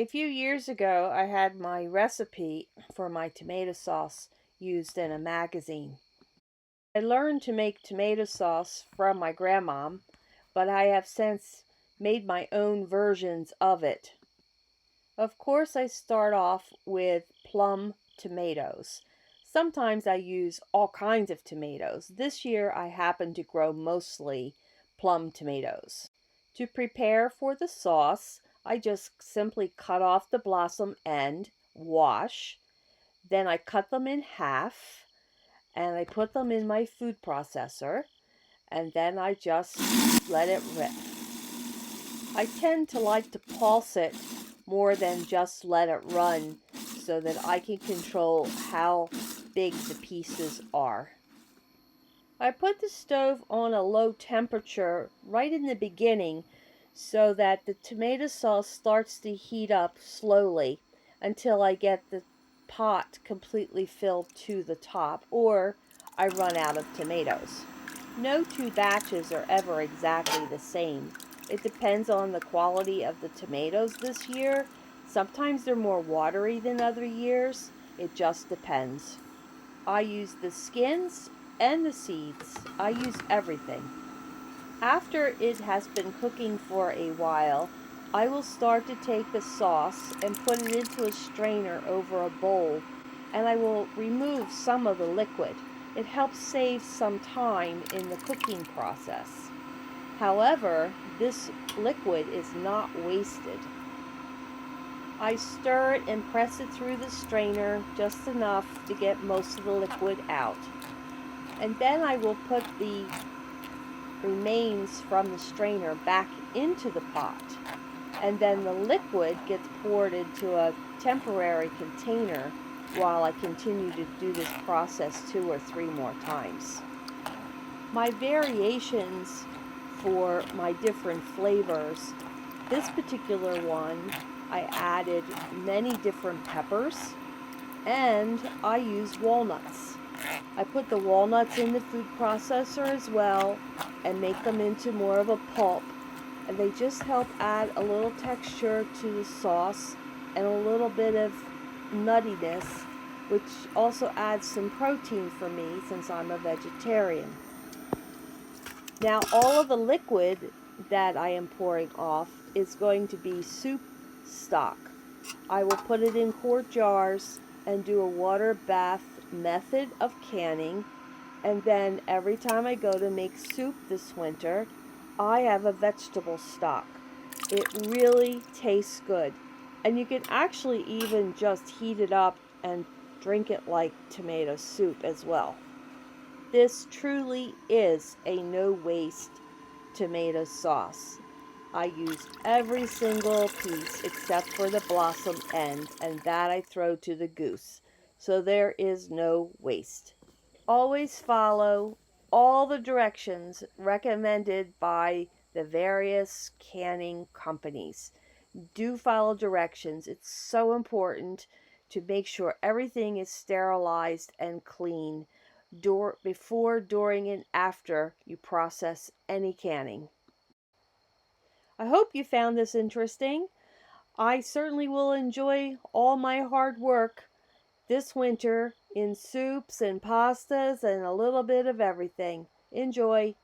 A few years ago, I had my recipe for my tomato sauce used in a magazine. I learned to make tomato sauce from my grandmom, but I have since made my own versions of it. Of course, I start off with plum tomatoes. Sometimes I use all kinds of tomatoes. This year, I happen to grow mostly plum tomatoes. To prepare for the sauce, I just simply cut off the blossom end, wash, then I cut them in half, and I put them in my food processor, and then I just let it rip. I tend to like to pulse it more than just let it run so that I can control how big the pieces are. I put the stove on a low temperature right in the beginning so that the tomato sauce starts to heat up slowly until I get the pot completely filled to the top or I run out of tomatoes. No two batches are ever exactly the same. It depends on the quality of the tomatoes this year. Sometimes they're more watery than other years. It just depends. I use the skins and the seeds. I use everything. After it has been cooking for a while, I will start to take the sauce and put it into a strainer over a bowl, and I will remove some of the liquid. It helps save some time in the cooking process. However, this liquid is not wasted. I stir it and press it through the strainer just enough to get most of the liquid out. And then I will put the remains from the strainer back into the pot. And then the liquid gets poured into a temporary container while I continue to do this process 2 or 3 more times. My variations for my different flavors, this particular one, I added many different peppers and I use walnuts. I put the walnuts in the food processor as well and make them into more of a pulp, and they just help add a little texture to the sauce and a little bit of nuttiness, which also adds some protein for me since I'm a vegetarian. Now all of the liquid that I am pouring off is going to be soup stock. I will put it in quart jars and do a water bath method of canning, and then every time I go to make soup this winter, I have a vegetable stock. It really tastes good, and you can actually even just heat it up and drink it like tomato soup as well. This truly is a no-waste tomato sauce. I use every single piece except for the blossom end, and that I throw to the goose. So there is no waste. Always follow all the directions recommended by the various canning companies. Do follow directions. It's so important to make sure everything is sterilized and clean before, during, and after you process any canning. I hope you found this interesting. I certainly will enjoy all my hard work this winter in soups and pastas and a little bit of everything. Enjoy!